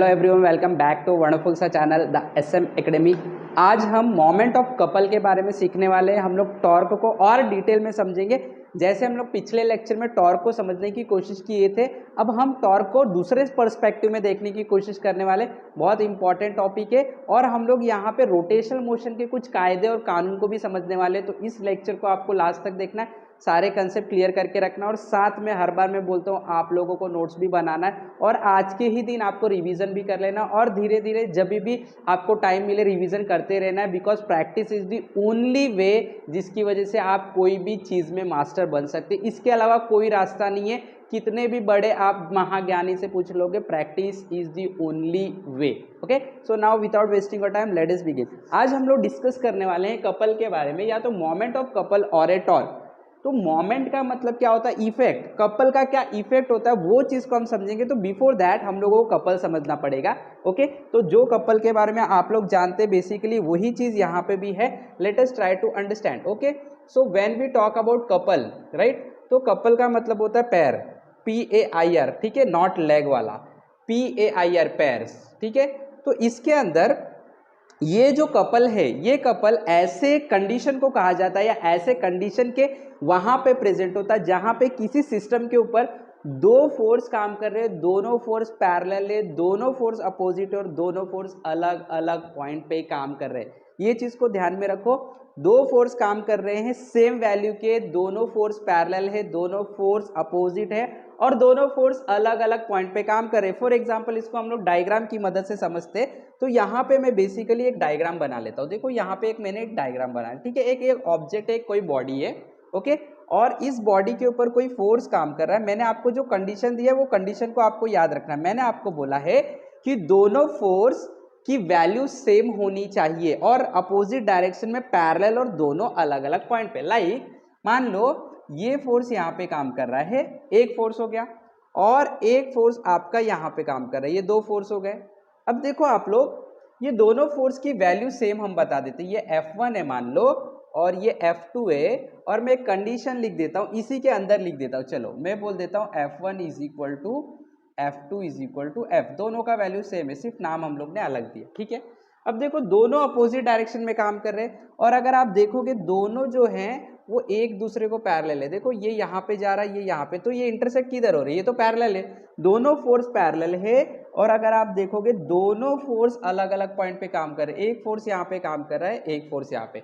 Everyone, welcome back to wonderful सा channel the SM academy. आज हम मोमेंट ऑफ कपल के बारे में सीखने वाले हैं। हम लोग टॉर्क को और डिटेल में समझेंगे। जैसे हम लोग पिछले लेक्चर में टॉर्क को समझने की कोशिश किए थे, अब हम टॉर्क को दूसरे पर्सपेक्टिव में देखने की कोशिश करने वाले। बहुत इंपॉर्टेंट टॉपिक है और हम लोग यहाँ पे रोटेशनल मोशन के कुछ कायदे और कानून को भी समझने वाले। तो इस लेक्चर को आपको लास्ट तक देखना है, सारे कंसेप्ट क्लियर करके रखना और साथ में हर बार मैं बोलता हूँ आप लोगों को नोट्स भी बनाना है और आज के ही दिन आपको रिवीजन भी कर लेना और धीरे धीरे जब भी आपको टाइम मिले रिवीजन करते रहना है, because practice is the only way जिसकी वजह से आप कोई भी चीज़ में मास्टर बन सकते। इसके अलावा कोई रास्ता नहीं है। कितने भी बड़े आप महाज्ञानी से पूछ लोगे, practice is the only way. Okay, so now without wasting your time let us begin. आज हम लोग डिस्कस करने वाले हैं कपल के बारे में, या तो मोमेंट ऑफ कपल और ए टॉर्क। तो मोमेंट का मतलब क्या होता है, इफेक्ट। कपल का क्या इफेक्ट होता है वो चीज को हम समझेंगे। तो बिफोर दैट हम लोगों को कपल समझना पड़ेगा। ओके, तो जो कपल के बारे में आप लोग जानते हैं बेसिकली वही चीज यहाँ पे भी है। Let us try to understand. Okay, so when we talk about couple, right, तो कपल का मतलब होता है पैर, PAIR, ठीक है, नॉट लेग वाला, PAIR, पैर्स, ठीक है। तो इसके अंदर ये जो कपल है, ये कपल ऐसे कंडीशन को कहा जाता है या ऐसे कंडीशन के वहां पे प्रेजेंट होता है जहां पे किसी सिस्टम के ऊपर दो फोर्स काम कर रहे हैं, दोनों फोर्स पैरेलल है, दोनों फोर्स अपोजिट और दोनों फोर्स अलग अलग पॉइंट पे काम कर रहे हैं। ये चीज को ध्यान में रखो। दो फोर्स काम कर रहे हैं सेम वैल्यू के, दोनों फोर्स पैरेलल है, दोनों फोर्स अपोजिट है और दोनों फोर्स अलग अलग पॉइंट पे काम कर रहे हैं। फॉर एग्जांपल इसको हम लोग डायग्राम की मदद से समझते हैं। तो यहाँ पे मैं बेसिकली एक डायग्राम बना लेता हूँ। देखो यहाँ पे मैंने एक डायग्राम बनाया, ठीक है। एक ऑब्जेक्ट है, कोई बॉडी है, ओके, और इस बॉडी के ऊपर कोई फोर्स काम कर रहा है। मैंने आपको जो कंडीशन दी है वो कंडीशन को आपको याद रखना है। मैंने आपको बोला है कि दोनों फोर्स की वैल्यू सेम होनी चाहिए और अपोजिट डायरेक्शन में पैरेलल और दोनों अलग अलग पॉइंट पे। लाइक मान लो ये फोर्स यहाँ पे काम कर रहा है, एक फोर्स हो गया, और एक फोर्स आपका यहाँ पे काम कर रहा है, ये दो फोर्स हो गए। अब देखो आप लोग, ये दोनों फोर्स की वैल्यू सेम हम बता देते हैं। ये F1 है मान लो और ये F2 है, और मैं एक कंडीशन लिख देता हूँ, इसी के अंदर लिख देता हूँ। चलो मैं बोल देता हूँ F1 is equal to F2 is equal to F। दोनों का वैल्यू सेम है, सिर्फ नाम हम लोग ने अलग दिया, ठीक है। अब देखो दोनों अपोजिट डायरेक्शन में काम कर रहे हैं और अगर आप देखोगे दोनों जो हैं वो एक दूसरे को पैरेलल है। देखो ये यहाँ पे जा रहा है, ये यहाँ पे, तो ये इंटरसेक्ट किधर हो रही है, ये तो पैरेलल है, दोनों फोर्स पैरेलल है। और अगर आप देखोगे दोनों फोर्स अलग अलग पॉइंट पे काम कर रहे हैं, एक फोर्स यहाँ पे काम कर रहा है, एक फोर्स यहाँ पे।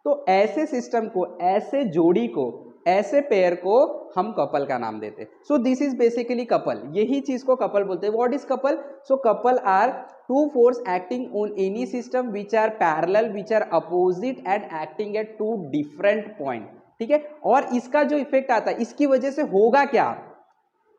तो ऐसे सिस्टम को, ऐसे जोड़ी को, ऐसे पेयर को हम कपल का नाम देते हैं। So this is basically couple, यही चीज को कपल बोलते हैं। What is couple? So couple are two force acting on any system which are parallel, which are opposite and acting at two different point, ठीक है। और इसका जो इफेक्ट आता है, इसकी वजह से होगा क्या,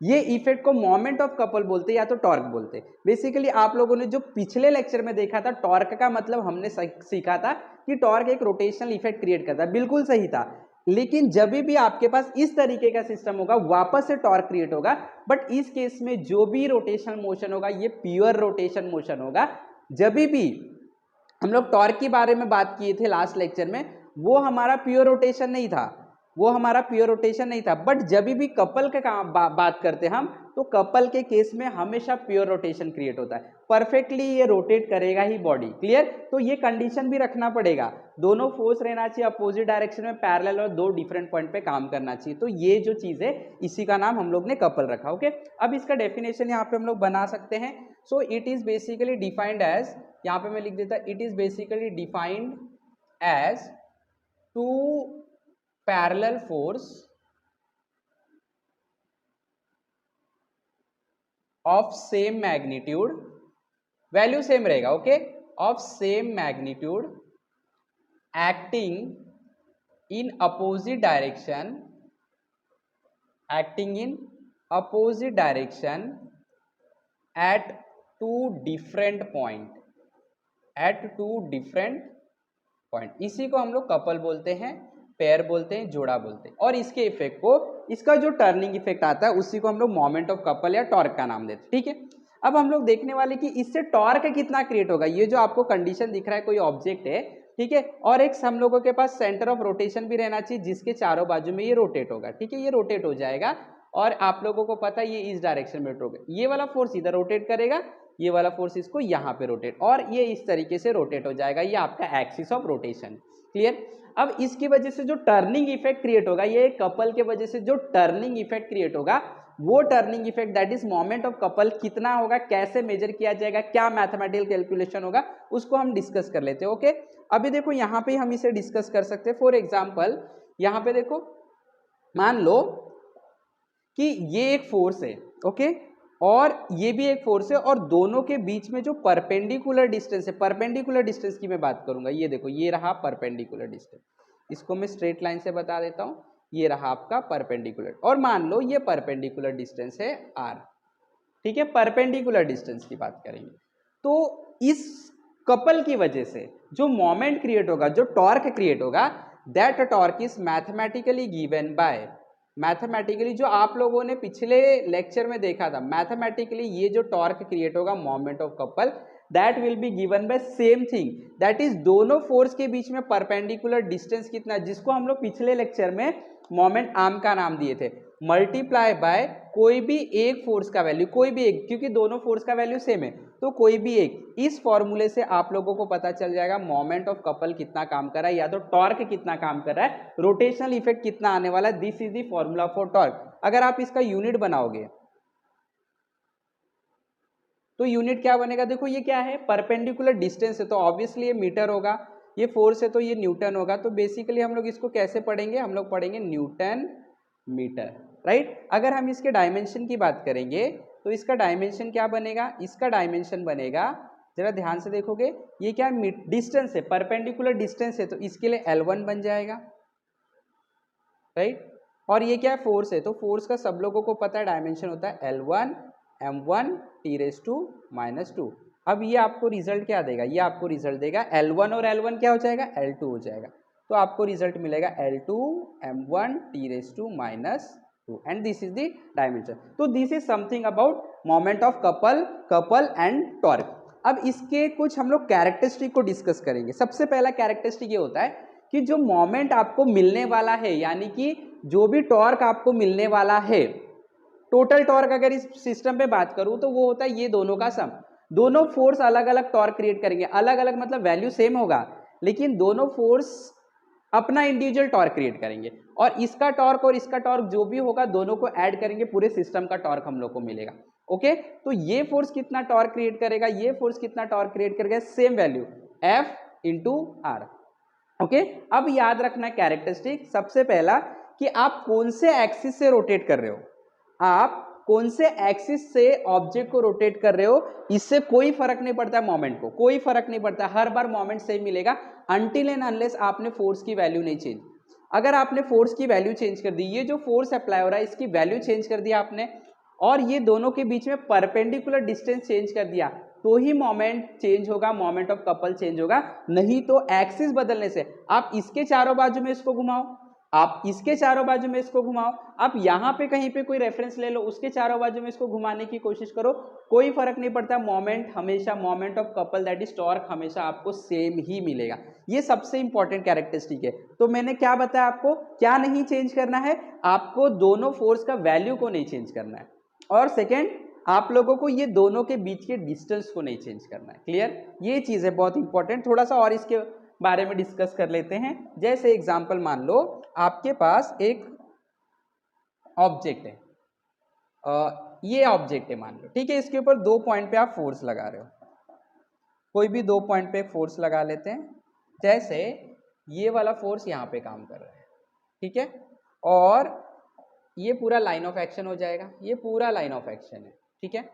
ये इफेक्ट को मोमेंट ऑफ कपल बोलते हैं या तो टॉर्क बोलते हैं। बेसिकली आप लोगों ने जो पिछले लेक्चर में देखा था, टॉर्क का मतलब हमने सीखा था कि टॉर्क एक रोटेशनल इफेक्ट क्रिएट करता है, बिल्कुल सही था। लेकिन जब भी आपके पास इस तरीके का सिस्टम होगा वापस से टॉर्क क्रिएट होगा, बट इस केस में जो भी रोटेशनल मोशन होगा ये प्योर रोटेशन मोशन होगा। जब भी हम लोग टॉर्क के बारे में बात किए थे लास्ट लेक्चर में, वो हमारा प्योर रोटेशन नहीं था, वो हमारा प्योर रोटेशन नहीं था। बट जब भी कपल के बात करते हैं हम, तो कपल के केस में हमेशा प्योर रोटेशन क्रिएट होता है, परफेक्टली ये रोटेट करेगा ही बॉडी। क्लियर? तो ये कंडीशन भी रखना पड़ेगा, दोनों फोर्स रहना चाहिए अपोजिट डायरेक्शन में पैरेलल और दो डिफरेंट पॉइंट पे काम करना चाहिए। तो ये जो चीज है इसी का नाम हम लोग ने कपल रखा। ओके, अब इसका डेफिनेशन यहाँ पे हम लोग बना सकते हैं। So it is basically defined as, यहाँ पे मैं लिख देता, it is basically defined as two parallel force of same magnitude, value same रहेगा, okay, of same magnitude acting in opposite direction, acting in opposite direction at two different point, at two different point. इसी को हम लोग couple बोलते हैं, pair बोलते हैं, जोड़ा बोलते हैं। और इसके इफेक्ट को, इसका जो टर्निंग इफेक्ट आता है उसी को हम लोग मोमेंट ऑफ कपल या टॉर्क का नाम देते हैं, ठीक है। अब हम लोग देखने वाले कि इससे टॉर्क कितना क्रिएट होगा। ये जो आपको कंडीशन दिख रहा है, कोई ऑब्जेक्ट है, ठीक है, और एक हम लोगों के पास सेंटर ऑफ रोटेशन भी रहना चाहिए जिसके चारों बाजू में ये रोटेट होगा, ठीक है, ये रोटेट हो जाएगा और आप लोगों को पता है ये इस डायरेक्शन में रोटेट होगा। ये वाला फोर्स इधर रोटेट करेगा, ये वाला फोर्स इसको यहाँ पे रोटेट, और ये इस तरीके से रोटेट हो जाएगा, ये आपका एक्सिस ऑफ रोटेशन। क्लियर। अब इसकी वजह से जो टर्निंग इफेक्ट क्रिएट होगा, ये कपल के वजह से जो टर्निंग इफेक्ट क्रिएट होगा, वो turning effect that is moment of couple कितना होगा, कैसे मेजर किया जाएगा, क्या मैथमेटिकल कैलकुलेशन होगा, उसको हम डिस्कस कर लेते हैं। ओके, अभी देखो यहाँ पे हम इसे डिस्कस कर सकते हैं। फॉर एग्जाम्पल यहाँ पे देखो, मान लो कि ये एक फोर्स है, ओके, और ये भी एक फोर्स है, और दोनों के बीच में जो परपेंडिकुलर डिस्टेंस है, परपेंडिकुलर डिस्टेंस की मैं बात करूंगा, ये देखो ये रहा परपेंडिकुलर डिस्टेंस, इसको मैं स्ट्रेट लाइन से बता देता हूं, ये रहा आपका परपेंडिकुलर, और मान लो ये परपेंडिकुलर डिस्टेंस है r, ठीक है, परपेंडिकुलर डिस्टेंस की बात करेंगे। तो इस कपल की वजह से जो मोमेंट क्रिएट होगा, जो टॉर्क क्रिएट होगा, that torque is mathematically given by, mathematically जो आप लोगों ने पिछले लेक्चर में देखा था, मैथमेटिकली ये जो टॉर्क क्रिएट होगा moment of couple, that will be given by same thing, that is दोनों फोर्स के बीच में परपेंडिकुलर डिस्टेंस कितना, जिसको हम लोग पिछले लेक्चर में मोमेंट आर्म का नाम दिए थे, मल्टीप्लाई बाय कोई भी एक फोर्स का वैल्यू, कोई भी एक, क्योंकि दोनों फोर्स का वैल्यू सेम है, तो कोई भी एक। इस फॉर्मूले से आप लोगों को पता चल जाएगा मोमेंट ऑफ कपल कितना काम कर रहा है, या तो टॉर्क कितना काम कर रहा है, रोटेशनल इफेक्ट कितना आने वाला है। This is the formula for torque. अगर आप इसका यूनिट बनाओगे तो यूनिट क्या बनेगा, देखो ये क्या है, परपेंडिकुलर डिस्टेंस है, तो ऑब्वियसली ये मीटर होगा, ये फोर्स है तो ये न्यूटन होगा, तो बेसिकली हम लोग इसको कैसे पढ़ेंगे, हम लोग पढ़ेंगे न्यूटन मीटर, राइट। अगर हम इसके डायमेंशन की बात करेंगे तो इसका डायमेंशन क्या बनेगा, इसका डायमेंशन बनेगा, जरा ध्यान से देखोगे, ये क्या डिस्टेंस है, परपेंडिकुलर डिस्टेंस है, तो इसके लिए L1 बन जाएगा, राइट। और ये क्या है, फोर्स है, तो फोर्स का सब लोगों को पता है डायमेंशन होता है L1 m1 T⁻²⁻²। अब ये आपको रिजल्ट क्या देगा, ये आपको रिजल्ट देगा L1 और L1 क्या हो जाएगा, L2 हो जाएगा, तो आपको रिजल्ट मिलेगा L2 m1 T⁻² and this is the dimension. तो this is something about moment of couple and torque. अब इसके कुछ हम लोग कैरेक्टरिस्टिक को डिस्कस करेंगे। सबसे पहला कैरेक्टरिस्टिक ये होता है कि जो मोमेंट आपको मिलने वाला है, यानी कि जो भी टॉर्क आपको मिलने वाला है, टोटल टॉर्क अगर इस सिस्टम पे बात करूं तो वो होता है ये दोनों का सम। दोनों फोर्स अलग अलग टॉर्क क्रिएट करेंगे, अलग अलग मतलब वैल्यू सेम होगा, लेकिन दोनों फोर्स अपना इंडिविजुअल टॉर्क क्रिएट करेंगे, और इसका टॉर्क और इसका टॉर्क जो भी होगा दोनों को ऐड करेंगे, पूरे सिस्टम का टॉर्क हम लोग को मिलेगा। ओके, तो ये फोर्स कितना टॉर्क क्रिएट करेगा, ये फोर्स कितना टॉर्क क्रिएट करेगा, same value F × R। Okay, अब याद रखना कैरेक्टरिस्टिक, सबसे पहला कि आप कौन से एक्सिस से रोटेट कर रहे हो, आप कौन से एक्सिस से ऑब्जेक्ट को रोटेट कर रहे हो, इससे कोई फर्क नहीं पड़ता है मोमेंट को, कोई फर्क नहीं पड़ता, हर बार मोमेंट सेम मिलेगा अनटिल एंड अनलेस आपने फोर्स की वैल्यू नहीं चेंज। अगर आपने फोर्स की वैल्यू चेंज कर दी, ये जो फोर्स अप्लाई हो रहा है इसकी वैल्यू चेंज कर दिया आपने, और ये दोनों के बीच में परपेंडिकुलर डिस्टेंस चेंज कर दिया, तो ही मोमेंट चेंज होगा, मोमेंट ऑफ कपल चेंज होगा, नहीं तो एक्सिस बदलने से, आप इसके चारों बाजू में इसको घुमाओ, आप इसके चारों बाजू में इसको घुमाओ, आप यहाँ पे कहीं पे कोई रेफरेंस ले लो, उसके चारों बाजू में इसको घुमाने की कोशिश करो, कोई फर्क नहीं पड़ता, मोमेंट हमेशा, moment of couple that is torque हमेशा आपको सेम ही मिलेगा। ये सबसे इंपॉर्टेंट कैरेक्टरिस्टिक है। तो मैंने क्या बताया आपको, क्या नहीं चेंज करना है, आपको दोनों फोर्स का वैल्यू को नहीं चेंज करना है, और सेकेंड आप लोगों को ये दोनों के बीच के डिस्टेंस को नहीं चेंज करना है। क्लियर, ये चीज़ है बहुत इंपॉर्टेंट। थोड़ा सा और इसके बारे में डिस्कस कर लेते हैं। जैसे एग्जांपल मान लो आपके पास एक ऑब्जेक्ट है, ये ऑब्जेक्ट है मान लो, ठीक है, इसके ऊपर 2 पॉइंट पे आप फोर्स लगा रहे हो, कोई भी 2 पॉइंट पे फोर्स लगा लेते हैं। जैसे ये वाला फोर्स यहाँ पे काम कर रहा है, ठीक है, और ये पूरा लाइन ऑफ एक्शन हो जाएगा, ये पूरा लाइन ऑफ एक्शन है, ठीक है।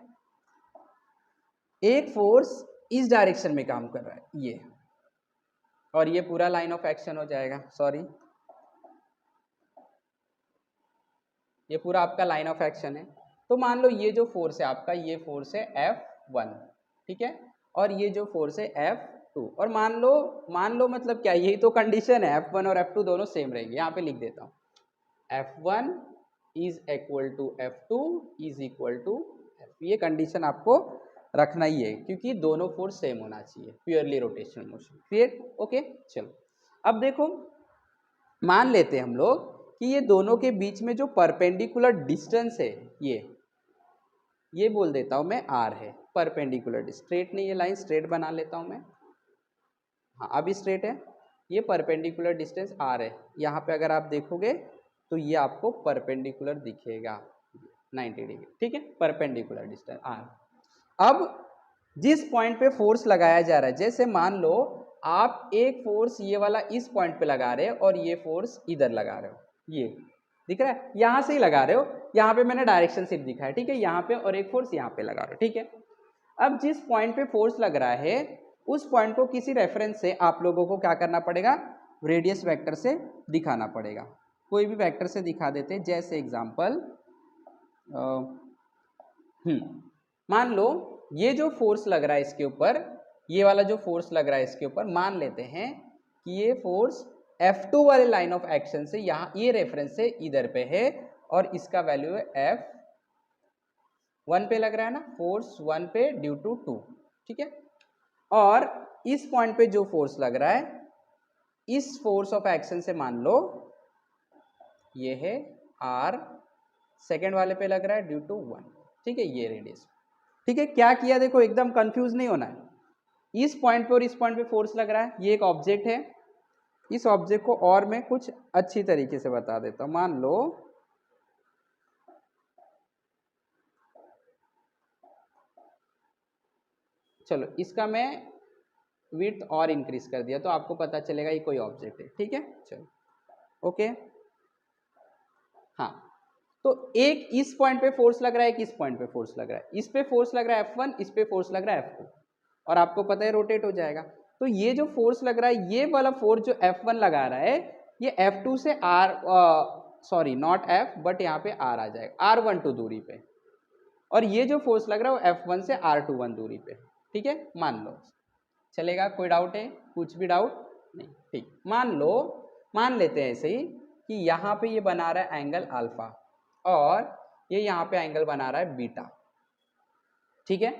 एक फोर्स इस डायरेक्शन में काम कर रहा है ये, और ये पूरा लाइन ऑफ एक्शन हो जाएगा, सॉरी ये पूरा आपका लाइन ऑफ एक्शन है। तो मान लो ये जो फोर्स है आपका, ये फोर्स है F1, ठीक है, और ये जो फोर्स है F2, और मान लो मतलब क्या, यही तो कंडीशन है, F1 और F2 दोनों सेम रहेंगे। यहाँ पे लिख देता हूँ F1 is equal to F2 is equal to F, ये कंडीशन आपको रखना ही है, क्योंकि दोनों फोर्स सेम होना चाहिए, purely rotational motion. Clear, okay. चलो अब देखो, मान लेते हैं हम लोग कि ये दोनों के बीच में जो परपेंडिकुलर डिस्टेंस है, ये बोल देता हूं मैं R है, परपेंडिकुलर, स्ट्रेट नहीं, ये लाइन स्ट्रेट बना लेता हूँ मैं। हाँ अभी स्ट्रेट है, ये परपेंडिकुलर डिस्टेंस आर है। यहाँ पे अगर आप देखोगे तो ये आपको परपेंडिकुलर दिखेगा 90 डिग्री, ठीक है, परपेंडिकुलर डिस्टेंस आर। अब जिस पॉइंट पे फोर्स लगाया जा रहा है, जैसे मान लो आप एक फोर्स ये वाला इस पॉइंट पे लगा रहे हो और ये फोर्स इधर लगा रहे हो, ये दिख रहा है, यहां से ही लगा रहे हो, यहाँ पे मैंने डायरेक्शन सिर्फ दिखा है, ठीक है, यहाँ पे और एक फोर्स यहाँ पे लगा रहे हो, ठीक है। अब जिस पॉइंट पे फोर्स लग रहा है उस पॉइंट को किसी रेफरेंस से आप लोगों को क्या करना पड़ेगा, रेडियस वेक्टर से दिखाना पड़ेगा। कोई भी वेक्टर से दिखा देते हैं, जैसे एग्जांपल मान लो ये जो फोर्स लग रहा है इसके ऊपर, ये वाला जो फोर्स लग रहा है इसके ऊपर, मान लेते हैं कि ये फोर्स F2 वाले लाइन ऑफ एक्शन से यहाँ ये रेफरेंस से इधर पे है और इसका वैल्यू है F1 पे लग रहा है ना, फोर्स 1 पे ड्यू टू 2, ठीक है। और इस पॉइंट पे जो फोर्स लग रहा है इस फोर्स ऑफ एक्शन से मान लो ये है R, सेकेंड वाले पे लग रहा है ड्यू टू 1, ठीक है, ये रेडियस, ठीक है। क्या किया देखो, एकदम कंफ्यूज नहीं होना है, इस पॉइंट पे और इस पॉइंट पे फोर्स लग रहा है, ये एक ऑब्जेक्ट है, इस ऑब्जेक्ट को और मैं कुछ अच्छी तरीके से बता देता हूं। मान लो चलो इसका मैं विड्थ और इंक्रीज कर दिया तो आपको पता चलेगा ये कोई ऑब्जेक्ट है, ठीक है, चलो ओके। हाँ तो एक इस पॉइंट पे फोर्स लग रहा है, एक इस पॉइंट पे फोर्स लग रहा है, इस पे फोर्स लग रहा है F1, इस पे फोर्स लग रहा है F2, और आपको पता है रोटेट हो जाएगा। तो ये जो फोर्स लग रहा है, ये वाला फोर्स जो F1 लगा रहा है ये F2 से R, sorry not F but यहाँ पे R आ जाएगा R12 दूरी पे, और ये जो फोर्स लग रहा है वो F1 से R21 दूरी पे, ठीक है, मान लो चलेगा। कोई डाउट है, कुछ भी डाउट नहीं, ठीक। मान लेते हैं ऐसे ही कि यहाँ पे ये बना रहा है एंगल अल्फा और ये यहाँ पे एंगल बना रहा है बीटा, ठीक है।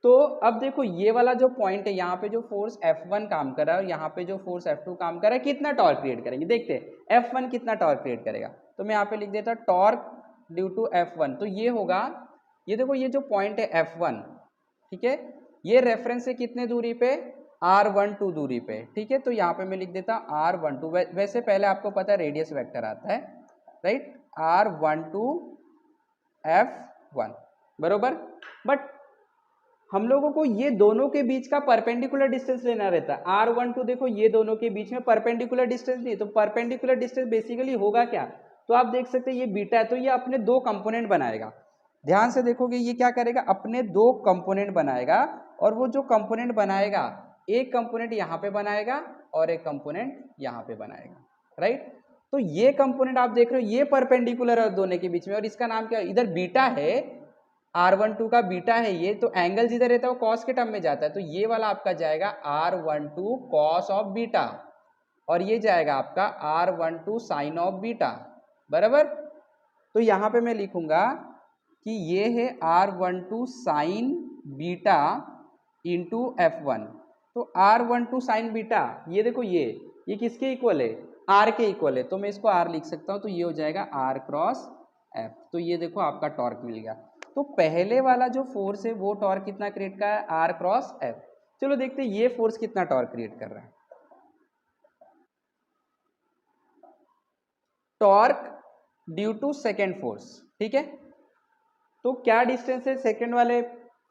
तो अब देखो ये वाला जो पॉइंट है, यहाँ पे जो फोर्स F1 काम कर रहा है और यहाँ पे जो फोर्स F2 काम कर रहा है, कितना टॉर्क क्रिएट करेंगे देखते हैं। F1 कितना टॉर्क क्रिएट करेगा, तो मैं यहाँ पे लिख देता टॉर्क ड्यू टू F1, तो ये होगा, ये देखो ये जो पॉइंट है F1, ठीक है, ये रेफरेंस से कितने दूरी पे, R12 दूरी पे, ठीक है। तो यहाँ पे मैं लिख देता R12, वैसे पहले आपको पता है रेडियस वेक्टर आता है, राइट, R12 F1 बरोबर। बट हम लोगों को ये दोनों के बीच का परपेंडिकुलर डिस्टेंस लेना रहता है। R12 देखो ये दोनों के बीच में परपेंडिकुलर डिस्टेंस नहीं, तो परपेंडिकुलर डिस्टेंस बेसिकली होगा क्या, तो आप देख सकते हैं ये बीटा है, तो ये अपने दो कंपोनेंट बनाएगा। ध्यान से देखोगे ये क्या करेगा, अपने दो कंपोनेंट बनाएगा, और वो जो कंपोनेंट बनाएगा एक कंपोनेंट यहाँ पे बनाएगा और एक कंपोनेंट यहाँ पे बनाएगा, राइट। तो ये कंपोनेंट आप देख रहे हो ये परपेंडिकुलर है दोनों के बीच में, और इसका नाम क्या, इधर बीटा है, R12 का बीटा है ये, तो एंगल जिधर रहता है वो कॉस के टर्म में जाता है, तो ये वाला आपका जाएगा R12 कॉस ऑफ बीटा, और ये जाएगा आपका R12 साइन ऑफ बीटा, बराबर। तो यहाँ पे मैं लिखूंगा कि ये है R12 sign beta into F1, तो R12 साइन बीटा, ये देखो ये किसके इक्वल है, R के इक्वल है, तो मैं इसको R लिख सकता हूँ, तो ये हो जाएगा R क्रॉस F, तो ये देखो आपका टॉर्क मिल गया। तो पहले वाला जो फोर्स है वो टॉर्क कितना क्रिएट कर रहा है, R क्रॉस F। चलो देखते हैं ये फोर्स कितना टॉर्क क्रिएट कर रहा है। Torque due to second force, ठीक है, तो क्या डिस्टेंस है सेकेंड वाले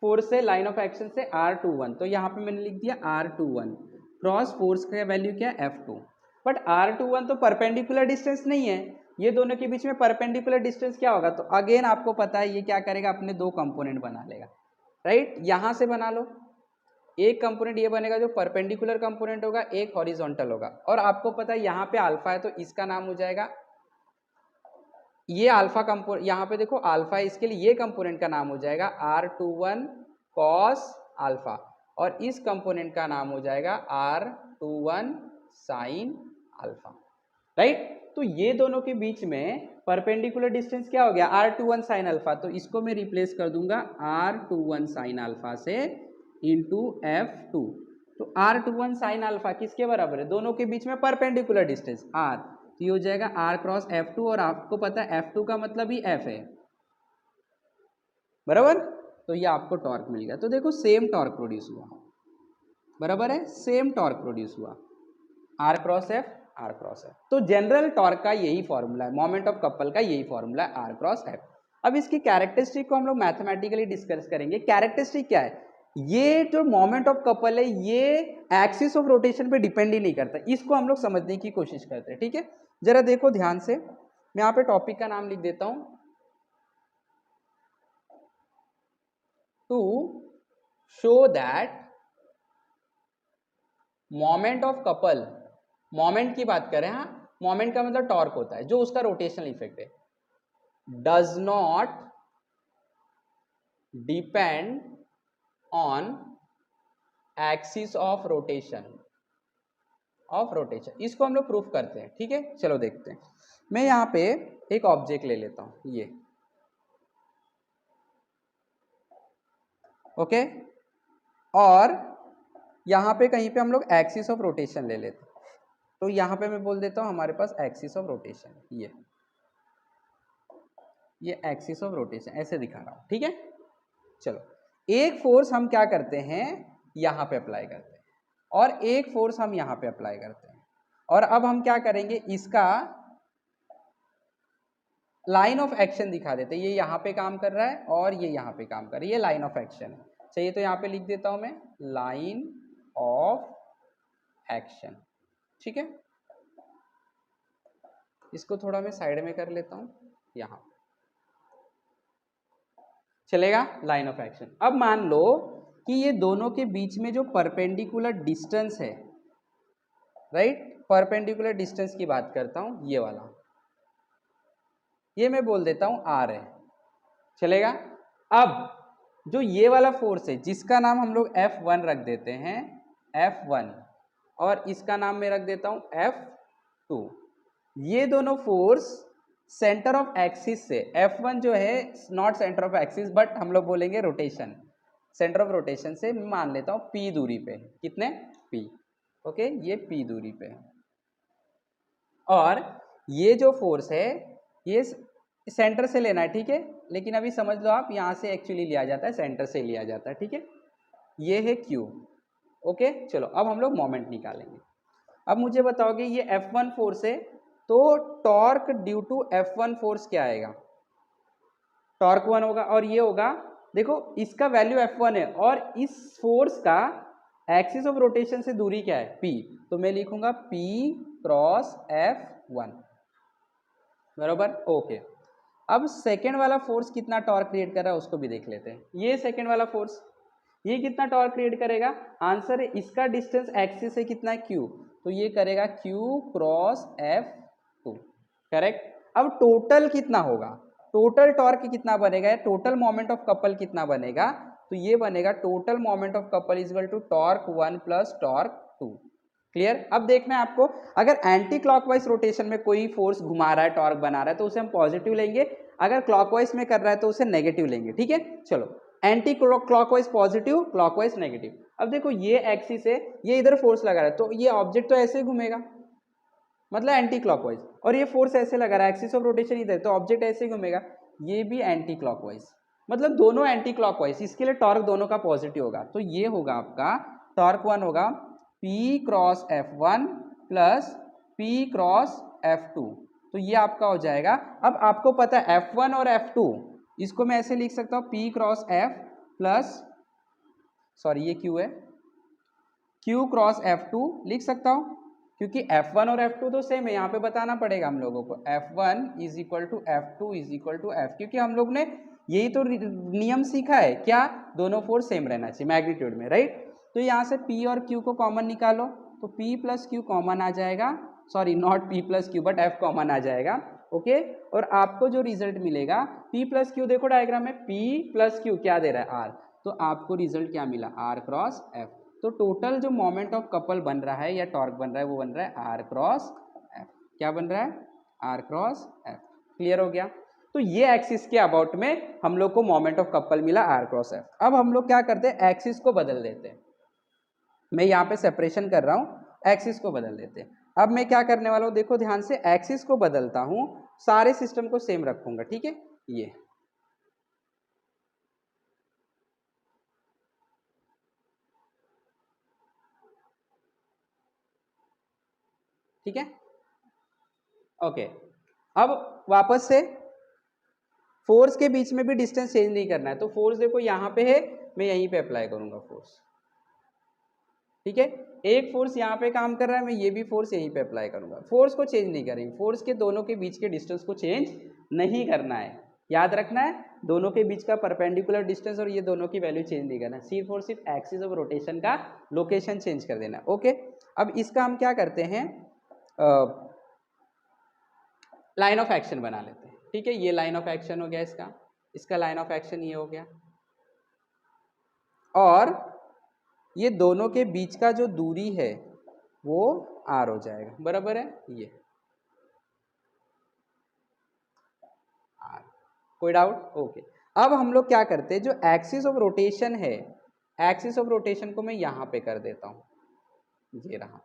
फोर्स से लाइन ऑफ एक्शन से, R21, तो यहाँ पे मैंने लिख दिया R21 क्रॉस फोर्स का वैल्यू क्या है F2, बट R21 तो परपेंडिकुलर डिस्टेंस नहीं है, ये दोनों के बीच में परपेंडिकुलर डिस्टेंस क्या होगा, तो अगेन आपको पता है ये क्या करेगा, अपने दो कंपोनेंट बना लेगा, राइट। यहां से बना लो, एक कंपोनेंट ये बनेगा जो परपेंडिकुलर कंपोनेंट होगा, एक हॉरिजॉन्टल होगा, और आपको पता है यहाँ पे अल्फा है तो इसका नाम हो जाएगा, ये अल्फा कंपोनेंट, यहाँ पे देखो अल्फा है, इसके लिए ये कंपोनेंट का नाम हो जाएगा R21 कॉस अल्फा, और इस कंपोनेंट का नाम हो जाएगा R21 साइन अल्फा, राइट। तो ये दोनों के बीच में परपेंडिकुलर डिस्टेंस क्या हो गया, R21 साइन अल्फा, तो इसको मैं रिप्लेस कर दूंगा R21 साइन अल्फा से इंटू F2, तो R21 साइन अल्फा किसके बराबर है, दोनों के बीच में परपेंडिकुलर डिस्टेंस R, तो ये हो जाएगा R क्रॉस F2, और आपको पता है F2 का मतलब ही F है, बराबर। तो ये आपको टॉर्क मिल गया। तो देखो सेम टॉर्क प्रोड्यूस हुआ, बराबर है, सेम टॉर्क प्रोड्यूस हुआ, r cross F, r cross F. तो जनरल टॉर्क का यही फॉर्मूला है, मोमेंट ऑफ कपल का यही फॉर्मूला है, आर क्रॉस एफ। अब इसकी कैरेक्टरिस्टिक को हम लोग मैथमेटिकली डिस्कस करेंगे। कैरेक्टरिस्टिक क्या है, ये जो मोमेंट ऑफ कपल है ये एक्सिस ऑफ रोटेशन पे डिपेंड ही नहीं करता, इसको हम लोग समझने की कोशिश करते हैं, ठीक है। जरा देखो ध्यान से, मैं यहाँ पे टॉपिक का नाम लिख देता हूं, to show that moment of couple, moment की बात करें, हाँ, मोमेंट का मतलब टॉर्क होता है जो उसका रोटेशनल इफेक्ट है, does not depend on axis of rotation, इसको हम लोग प्रूफ करते हैं, ठीक है। चलो देखते हैं, मैं यहाँ पे एक ऑब्जेक्ट ले लेता हूं, ये ओके, और यहाँ पे कहीं पे हम लोग एक्सिस ऑफ रोटेशन ले लेते हैं, तो यहाँ पे मैं बोल देता हूँ हमारे पास एक्सिस ऑफ रोटेशन, ये एक्सिस ऑफ रोटेशन ऐसे दिखा रहा हूँ, ठीक है। चलो, एक फोर्स हम क्या करते हैं, यहाँ पे अप्लाई करते हैं, और एक फोर्स हम यहाँ पे अप्लाई करते हैं, और अब हम क्या करेंगे, इसका लाइन ऑफ एक्शन दिखा देते हैं, ये यहाँ पे काम कर रहा है और ये यहाँ पे काम कर रहा है, ये लाइन ऑफ एक्शन है। चाहिए तो यहाँ पे लिख देता हूँ मैं, लाइन ऑफ एक्शन, ठीक है। इसको थोड़ा मैं साइड में कर लेता हूँ, यहाँ चलेगा, लाइन ऑफ एक्शन। अब मान लो कि ये दोनों के बीच में जो परपेंडिकुलर डिस्टेंस है, राइट, परपेंडिकुलर डिस्टेंस की बात करता हूं, ये वाला, ये मैं बोल देता हूं आर है, चलेगा। अब जो ये वाला फोर्स है जिसका नाम हम लोग F1 रख देते हैं, F1, और इसका नाम मैं रख देता हूं F2, ये दोनों फोर्स सेंटर ऑफ एक्सिस से, F1 जो है not centre of axis but हम लोग बोलेंगे रोटेशन, सेंटर ऑफ रोटेशन से मान लेता हूं P दूरी पे, कितने, P, ओके, ये P दूरी पे है, और ये जो फोर्स है ये सेंटर से लेना है, ठीक है, लेकिन अभी समझ लो आप, यहां से एक्चुअली लिया जाता है, सेंटर से लिया जाता है, ठीक है। ये है Q, ओके। चलो अब हम लोग मोमेंट निकालेंगे। अब मुझे बताओगे ये F1 फोर्स है, तो torque due to F1 force क्या आएगा, टॉर्क 1 होगा, और ये होगा, देखो इसका वैल्यू F1 है और इस फोर्स का एक्सिस ऑफ रोटेशन से दूरी क्या है, P, तो मैं लिखूंगा P क्रॉस F1, बराबर, ओके। अब सेकेंड वाला फोर्स कितना टॉर्क क्रिएट कर रहा है उसको भी देख लेते हैं। ये सेकेंड वाला फोर्स, ये कितना टॉर्क क्रिएट करेगा, आंसर है इसका डिस्टेंस एक्सिस से कितना है, Q, तो ये करेगा Q क्रॉस F2, करेक्ट। अब टोटल कितना होगा, टोटल टॉर्क कितना बनेगा, टोटल मोमेंट ऑफ कपल कितना बनेगा, तो ये बनेगा total moment of couple is equal to torque 1 plus torque 2, clear. अब देखना है आपको, अगर एंटी क्लॉकवाइज रोटेशन में कोई फोर्स घुमा रहा है, टॉर्क बना रहा है, तो उसे हम पॉजिटिव लेंगे, अगर क्लॉकवाइज में कर रहा है तो उसे नेगेटिव लेंगे, ठीक है। चलो, anti clockwise positive, clockwise negative. अब देखो ये एक्सिस है, ये इधर फोर्स लगा रहा है, तो ये ऑब्जेक्ट तो ऐसे ही घूमेगा, मतलब एंटी क्लॉकवाइज, और ये फोर्स ऐसे लगा रहा है, एक्सिस ऑफ रोटेशन इधर, तो ऑब्जेक्ट ऐसे ही घूमेगा, ये भी एंटी क्लॉकवाइज, मतलब दोनों एंटी क्लॉकवाइज, इसके लिए टॉर्क दोनों का पॉजिटिव होगा, तो ये होगा आपका टॉर्क 1 होगा P cross F1 plus P cross F2, तो ये आपका हो जाएगा। अब आपको पता है F1 और F2, इसको मैं ऐसे लिख सकता हूँ P cross F plus, sorry ये Q है, Q क्रॉस F2 लिख सकता हूँ, क्योंकि F1 और F2 तो सेम है, यहाँ पे बताना पड़ेगा हम लोगों को, F1 is equal to F2 is equal to F, क्योंकि हम लोग ने यही तो नियम सीखा है, क्या, दोनों फोर्स सेम रहना चाहिए मैग्नीट्यूड में, राइट। तो यहाँ से P और Q को कॉमन निकालो, तो P प्लस Q कॉमन आ जाएगा, sorry not P plus Q but F common आ जाएगा, ओके। और आपको जो रिजल्ट मिलेगा P प्लस Q, देखो डायग्राम में P प्लस Q क्या दे रहा है, R, तो आपको रिजल्ट क्या मिला, R क्रॉस F। तो टोटल जो मोमेंट ऑफ कपल बन रहा है या टॉर्क बन रहा है वो बन रहा है R क्रॉस F, क्या बन रहा है, R क्रॉस F, क्लियर हो गया। तो ये एक्सिस के अबाउट में हम लोग को मोमेंट ऑफ कपल मिला R क्रॉस F। अब हम लोग क्या करते हैं, एक्सिस को बदल देते हैं, मैं यहाँ पे सेपरेशन कर रहा हूँ, एक्सिस को बदल देते हैं। अब मैं क्या करने वाला हूँ, देखो ध्यान से, एक्सिस को बदलता हूँ, सारे सिस्टम को सेम रखूंगा, ठीक है, ये ठीक है, ओके। अब वापस से फोर्स के बीच में भी डिस्टेंस चेंज नहीं करना है, तो फोर्स देखो यहाँ पे है, मैं यहीं पे अप्लाई करूंगा फोर्स, ठीक है। एक फोर्स यहाँ पे काम कर रहा है, मैं ये भी फोर्स यहीं पे अप्लाई करूंगा, फोर्स को चेंज नहीं करेंगे, फोर्स के दोनों के बीच के डिस्टेंस को चेंज नहीं करना है, याद रखना है, दोनों के बीच का परपेंडिकुलर डिस्टेंस और ये दोनों की वैल्यू चेंज नहीं करना, सिर्फ और सिर्फ एक्सिस ऑफ रोटेशन का लोकेशन चेंज कर देना, ओके। अब इसका हम क्या करते हैं, लाइन ऑफ एक्शन बना लेते हैं, ठीक है। ये लाइन ऑफ एक्शन हो गया इसका, इसका लाइन ऑफ एक्शन ये हो गया, और ये दोनों के बीच का जो दूरी है वो r हो जाएगा, बराबर है, ये r, कोई डाउट, ओके। अब हम लोग क्या करते हैं, जो एक्सिस ऑफ रोटेशन है, एक्सिस ऑफ रोटेशन को मैं यहां पे कर देता हूं, ये रहा,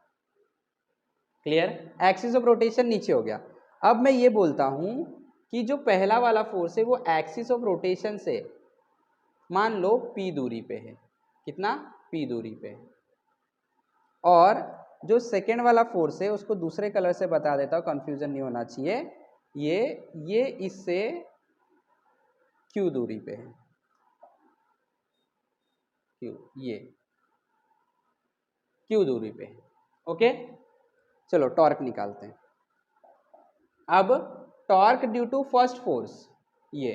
क्लियर, एक्सिस ऑफ रोटेशन नीचे हो गया। अब मैं ये बोलता हूं कि जो पहला वाला फोर्स है वो एक्सिस ऑफ रोटेशन से मान लो p दूरी पे है, कितना, p दूरी पे है, और जो सेकेंड वाला फोर्स है उसको दूसरे कलर से बता देता हूँ, कंफ्यूजन नहीं होना चाहिए, ये इससे q दूरी पे है, q, ये q दूरी पे है, ओके। चलो टॉर्क निकालते हैं। अब torque due to first force, ये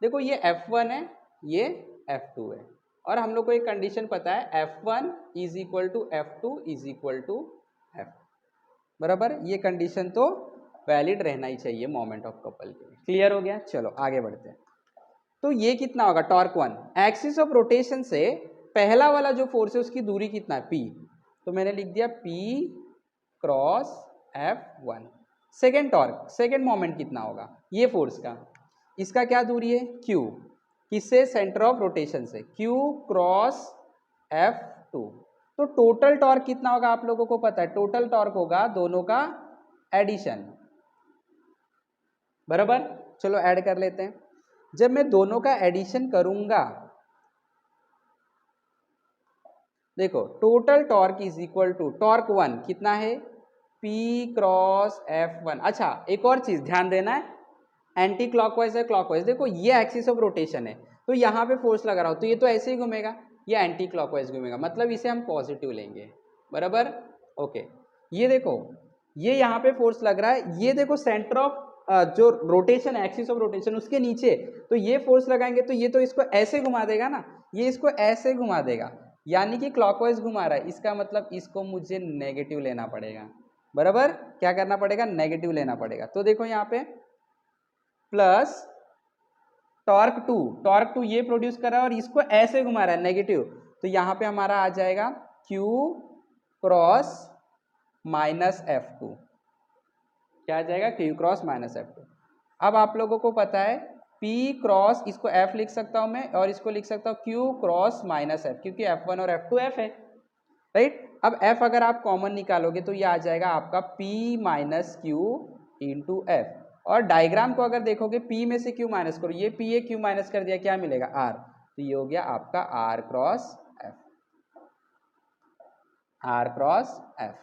देखो, ये F1 है, ये F2 है, और हम लोग को एक कंडीशन पता है, F1 is equal to F2 is equal to F, बराबर, ये कंडीशन तो वैलिड रहना ही चाहिए मोमेंट ऑफ कपल के लिए, क्लियर हो गया। चलो आगे बढ़ते हैं। तो ये कितना होगा, टॉर्क 1, एक्सिस ऑफ रोटेशन से पहला वाला जो फोर्स है उसकी दूरी कितना है, P, तो मैंने लिख दिया P cross F1। Second torque, second moment कितना होगा, ये फोर्स का, इसका क्या दूरी है, Q, किससे, सेंटर ऑफ रोटेशन से, Q क्रॉस F2। तो टोटल टॉर्क कितना होगा आप लोगों को पता है, टोटल टॉर्क होगा दोनों का एडिशन, बराबर। चलो ऐड कर लेते हैं। जब मैं दोनों का एडिशन करूंगा, देखो total torque is equal to torque 1 कितना है, P क्रॉस F1। अच्छा एक और चीज ध्यान देना है, एंटी क्लॉकवाइज है क्लॉकवाइज, देखो ये एक्सिस ऑफ रोटेशन है, तो यहाँ पे फोर्स लगा रहा हो तो ये तो ऐसे ही घूमेगा, ये एंटी क्लॉकवाइज घूमेगा, मतलब इसे हम पॉजिटिव लेंगे, बराबर, ओके। ये देखो, ये यहाँ पे फोर्स लग रहा है, ये देखो सेंटर ऑफ जो रोटेशन एक्सिस ऑफ रोटेशन उसके नीचे, तो ये फोर्स लगाएंगे तो ये तो इसको ऐसे घुमा देगा ना, ये इसको ऐसे घुमा देगा, यानी कि क्लॉकवाइज घुमा रहा है, इसका मतलब इसको मुझे नेगेटिव लेना पड़ेगा, बराबर, क्या करना पड़ेगा, नेगेटिव लेना पड़ेगा। तो देखो यहाँ पे प्लस टॉर्क टू ये प्रोड्यूस कर रहा है और इसको ऐसे घुमा रहा है नेगेटिव, तो यहाँ पे हमारा आ जाएगा Q क्रॉस माइनस F2, क्या आ जाएगा, Q क्रॉस माइनस F2। अब आप लोगों को पता है P क्रॉस, इसको F लिख सकता हूं मैं और इसको लिख सकता हूं Q क्रॉस माइनस F, क्योंकि F1 और F2 F है, राइट। अब F अगर आप कॉमन निकालोगे तो ये आ जाएगा आपका P minus Q into F, और डायग्राम को अगर देखोगे P में से Q माइनस करो, ये P है Q माइनस कर दिया, क्या मिलेगा, R, तो ये हो गया आपका R cross F, R cross F।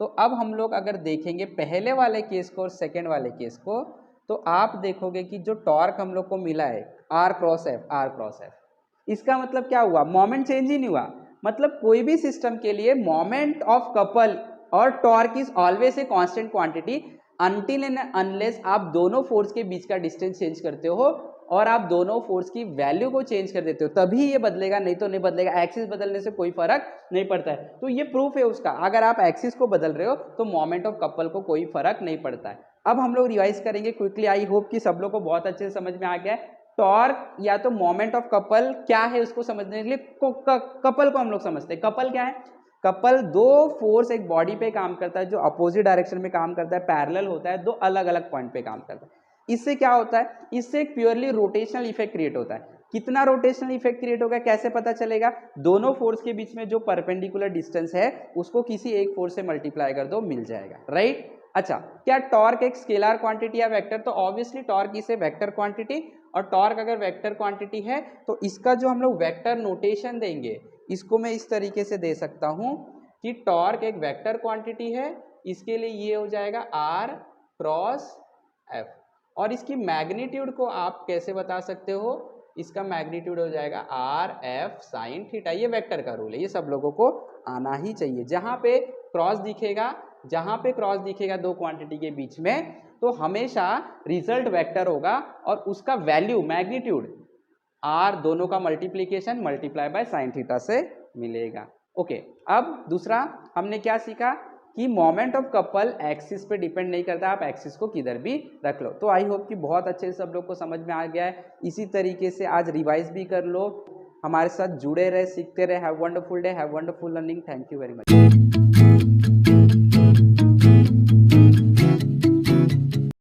तो अब हम लोग अगर देखेंगे पहले वाले केस को और सेकेंड वाले केस को, तो आप देखोगे कि जो टॉर्क हम लोग को मिला है R cross F, R cross F, इसका मतलब क्या हुआ, मोमेंट चेंज ही नहीं हुआ, मतलब कोई भी सिस्टम के लिए मोमेंट ऑफ कपल और torque is always a constant quantity until and unless आप दोनों फोर्स के बीच का डिस्टेंस चेंज करते हो और आप दोनों फोर्स की वैल्यू को चेंज कर देते हो, तभी ये बदलेगा, नहीं तो नहीं बदलेगा, एक्सिस बदलने से कोई फर्क नहीं पड़ता है। तो ये प्रूफ है उसका, अगर आप एक्सिस को बदल रहे हो तो मोमेंट ऑफ कपल को कोई फर्क नहीं पड़ता है। अब हम लोग रिवाइज करेंगे क्विकली, आई होप कि सब लोग को बहुत अच्छे से समझ में आ गया है। टॉर्क या तो मोमेंट ऑफ कपल क्या है उसको समझने के लिए कपल को हम लोग समझते हैं। कपल क्या है, कपल दो फोर्स एक बॉडी पे काम करता है जो अपोजिट डायरेक्शन में काम करता है, पैरेलल होता है, दो अलग अलग पॉइंट पे काम करता है। इससे क्या होता है, इससे एक प्योरली रोटेशनल इफेक्ट क्रिएट होता है। कितना रोटेशनल इफेक्ट क्रिएट होगा, कैसे पता चलेगा, दोनों फोर्स के बीच में जो परपेंडिकुलर डिस्टेंस है उसको किसी एक फोर्स से मल्टीप्लाई कर दो, मिल जाएगा, राइट। अच्छा, क्या टॉर्क एक स्केलर क्वांटिटी या वेक्टर, तो obviously torque is a vector quantity, और टॉर्क अगर वेक्टर क्वांटिटी है तो इसका जो हम लोग वेक्टर नोटेशन देंगे, इसको मैं इस तरीके से दे सकता हूं कि टॉर्क एक वेक्टर क्वांटिटी है इसके लिए ये हो जाएगा आर क्रॉस एफ। और इसकी मैग्नीट्यूड को आप कैसे बता सकते हो, इसका मैग्नीट्यूड हो जाएगा आर एफ साइन थीटा। ये वेक्टर का रूल है, ये सब लोगों को आना ही चाहिए। जहाँ पे क्रॉस दिखेगा दो क्वांटिटी के बीच में, तो हमेशा रिजल्ट वेक्टर होगा और उसका वैल्यू मैग्नीट्यूड आर दोनों का multiplication multiply by sine theta से मिलेगा। ओके, अब दूसरा हमने क्या सीखा कि मोमेंट ऑफ कपल एक्सिस पे डिपेंड नहीं करता, आप एक्सिस को किधर भी रख लो। तो आई होप कि बहुत अच्छे से सब लोग को समझ में आ गया है। इसी तरीके से आज रिवाइज भी कर लो, हमारे साथ जुड़े रहे, सीखते रहे। Have wonderful day, have wonderful learning. Thank you very much.